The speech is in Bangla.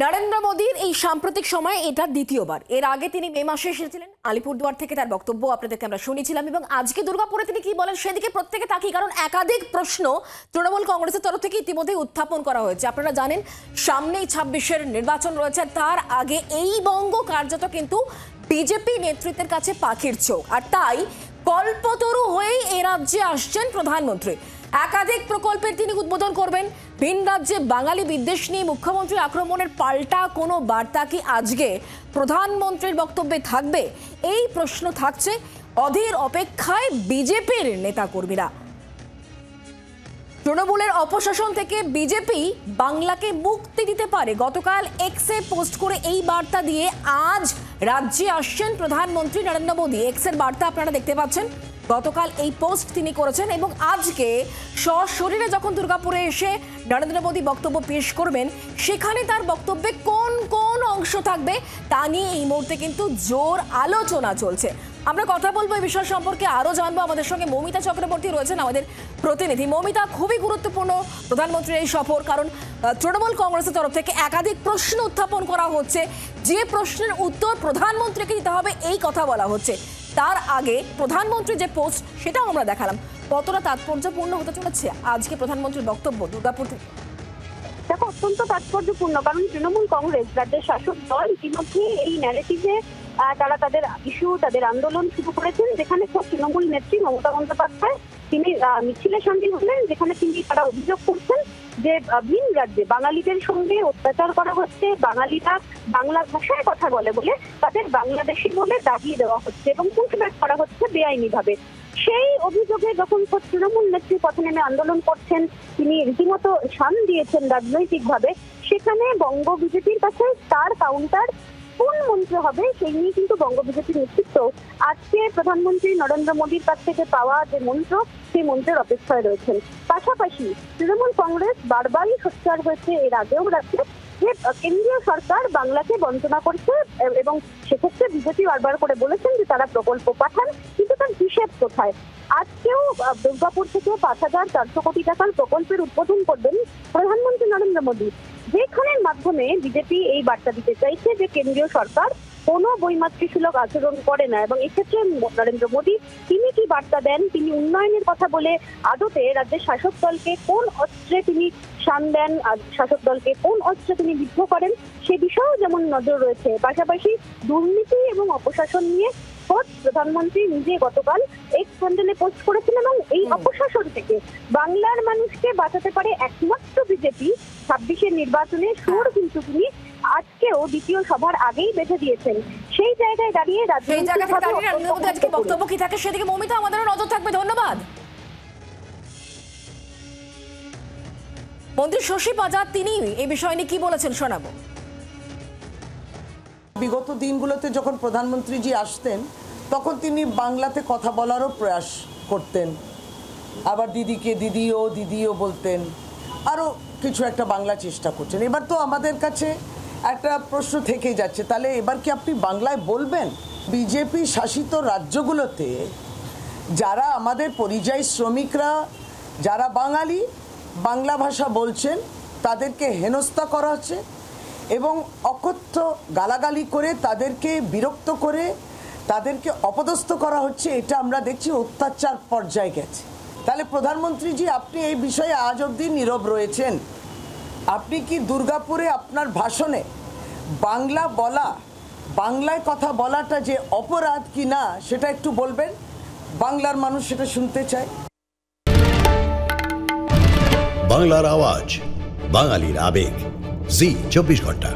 নরেন্দ্র মোদীর এই সাম্প্রতিক সময়ে এটা দ্বিতীয়বার। এর আগে তিনি মে মাসে এসেছিলেন, আলিপুরদুয়ার থেকে তার বক্তব্য আপনাদেরকে আমরা শুনেছিলাম, এবং আজকে দুর্গাপুরে তিনি কি বলেন সেদিকে প্রত্যেকে তাকিয়ে, কারণ একাধিক প্রশ্ন তৃণমূল কংগ্রেসের তরফ থেকে ইতিমধ্যে উত্থাপন করা হয়েছে। আপনারা জানেন সামনেই 26-এর নির্বাচন রয়েছে, তার আগে এই বঙ্গ কার্যত কিন্তু বিজেপি নেতৃত্বের কাছে পাখির চোখ, আর তাই কল্পতরু হয়েই এ রাজ্যে আসছেন প্রধানমন্ত্রী। একাধিক প্রকল্পের তিনি উদ্বোধন করবেন। ভিন রাজ্যে বাঙালি বিদ্বেষ নিয়ে মুখ্যমন্ত্রী আক্রমণের পাল্টা কোনো বার্তা কি আজকে প্রধানমন্ত্রীর বক্তব্যে থাকবে? এই প্রশ্ন থাকছে, অধীর অপেক্ষায় বিজেপির নেতাকর্মীরা। তৃণমূলের অপশাসন থেকে বিজেপি বাংলাকে মুক্তি দিতে পারে, গতকাল এক্সে পোস্ট করে এই বার্তা দিয়ে আজ রাজ্যে আসছেন প্রধানমন্ত্রী নরেন্দ্র মোদী। এক্সের বার্তা আপনারা দেখতে পাচ্ছেন, গতকাল এই পোস্ট তিনি করেছেন, এবং আজকে সশরীরে যখন দুর্গাপুরে এসে নরেন্দ্র মোদী বক্তব্য পেশ করবেন, সেখানে তার বক্তব্যে কোন কোন অংশ থাকবে তা নিয়ে এই মুহূর্তে কিন্তু জোর আলোচনা চলছে। আমরা কথা বলবো এই বিষয় সম্পর্কে, আরও জানবো। আমাদের সঙ্গে মৌমিতা চক্রবর্তী রয়েছেন, আমাদের প্রতিনিধি। মৌমিতা, খুবই গুরুত্বপূর্ণ প্রধানমন্ত্রীর এই সফর, কারণ তৃণমূল কংগ্রেসের তরফ থেকে একাধিক প্রশ্ন উত্থাপন করা হচ্ছে, যে প্রশ্নের উত্তর প্রধানমন্ত্রীকে দিতে হবে এই কথা বলা হচ্ছে। তার আগে প্রধানমন্ত্রীর যে পোস্ট সেটাও আমরা দেখালাম, কতটা তাৎপর্যপূর্ণ হতে চলেছে আজকে প্রধানমন্ত্রীর বক্তব্য দুর্গাপুর থেকে? দেখো, অত্যন্ত তাৎপর্যপূর্ণ, কারণ তৃণমূল কংগ্রেস রাজ্যের শাসক দল ইতিমধ্যে এই ন্যারেটিভে তারা তাদের ইস্যু, তাদের আন্দোলন শুরু করেছেন, যেখানে তৃণমূল নেত্রী মমতা বন্দ্যোপাধ্যায় তিনি মিছিলে সামিল হলেন, যেখানে তারা অভিযোগ করছেন যে ভিন রাজ্যে বাঙালিদের সঙ্গে অত্যাচার করা হচ্ছে, বাঙালিরা বাংলা ভাষায় কথা বলে বলে তাদের বাংলাদেশি বলে দাগিয়ে দেওয়া হচ্ছে এবং পুশব্যাক করা হচ্ছে বেআইনিভাবে। সেই অভিযোগে যখন তৃণমূল নেত্রী পথে নেমে আন্দোলন করছেন, তিনি রীতিমতো শান দিয়েছেন রাজনৈতিকভাবে, সেখানে বঙ্গ বিজেপির কাছে তার কাউন্টার কোন মন্ত্র হবে সেই নিয়ে কিন্তু বঙ্গ বিজেপির নেতৃত্ব আজকে প্রধানমন্ত্রী নরেন্দ্র মোদীর কাছ থেকে পাওয়া যে মন্ত্র, সেই মন্ত্রের অপেক্ষায় রয়েছেন। পাশাপাশি তৃণমূল কংগ্রেস বারবারই সোচ্চার হয়েছে এর আগেও রাখছে যে কেন্দ্রীয় সরকার বাংলাকে বঞ্চনা করছে, এবং সেক্ষেত্রে বিজেপি বারবার করে বলেছেন যে তারা প্রকল্প পাঠান, কিন্তু তার হিসেব কোথায়? আজকেও দুর্গাপুর থেকে 5,400 কোটি টাকার প্রকল্পের উদ্বোধন করবেন প্রধানমন্ত্রী নরেন্দ্র মোদী, যেখানের মাধ্যমে বিজেপি এই বার্তা দিতে চাইছে যে কেন্দ্রীয় সরকার কোনো বৈমাতৃসুলভ আচরণ করে না। এবং এক্ষেত্রে নরেন্দ্র মোদী তিনি কি বার্তা দেন, তিনি উন্নয়নের কথা বলে আদতে রাজ্যের শাসক দলকে কোন অস্ত্রে তিনি শান দেন, শাসক দলকে কোন অস্ত্রে তিনি বিদ্ধ করেন, সে বিষয়েও যেমন নজর রয়েছে। পাশাপাশি দুর্নীতি এবং অপশাসন নিয়ে প্রধানমন্ত্রী নিজে গতকাল এক্স হ্যান্ডেলে পোস্ট করেছেন, এবং এই অপশাসন থেকে বাংলার মানুষকে বাঁচাতে পারে একমাত্র বিজেপি। 26-এর নির্বাচনে সুর কিন্তু তিনি আজকেও দ্বিতীয় সভার আগেই বেঁধে দিয়েছেন। সেই জায়গায় দাঁড়িয়ে আজকে বক্তব্য কি থাকে সেদিকে মৌমিতা আমাদেরও নজর থাকবে। ধন্যবাদ। মন্ত্রী শশী পাজার তিনি এই বিষয় নিয়ে কি বলেছেন শোনাবো। বিগত দিনগুলোতে যখন প্রধানমন্ত্রীজি আসতেন তখন তিনি বাংলাতে কথা বলারও প্রয়াস করতেন, আবার দিদিকে দিদিও বলতেন, আরও কিছু একটা বাংলা চেষ্টা করছেন। এবার তো আমাদের কাছে একটা প্রশ্ন থেকে যাচ্ছে, তাহলে এবার কি আপনি বাংলায় বলবেন? বিজেপি শাসিত রাজ্যগুলোতে যারা আমাদের পরিযায়ী শ্রমিকরা, যারা বাঙালি বাংলা ভাষা বলছেন, তাদেরকে হেনস্থা করা হচ্ছে এবং অকথ্য গালাগালি করে তাদেরকে বিরক্ত করে তাদেরকে অপদস্থ করা হচ্ছে। এটা আমরা দেখছি অত্যাচার পর্যায়ে গেছে। তাহলে প্রধানমন্ত্রীজি আপনি এই বিষয়ে আজ অবধি নীরব রয়েছেন। আপনি কি দুর্গাপুরে আপনার ভাষণে বাংলা বলা, বাংলায় কথা বলাটা যে অপরাধ কি না সেটা একটু বলবেন? বাংলার মানুষ সেটা শুনতে চায়। বাংলার আওয়াজ, বাঙালির আবেগ, জি 24 ঘন্টা।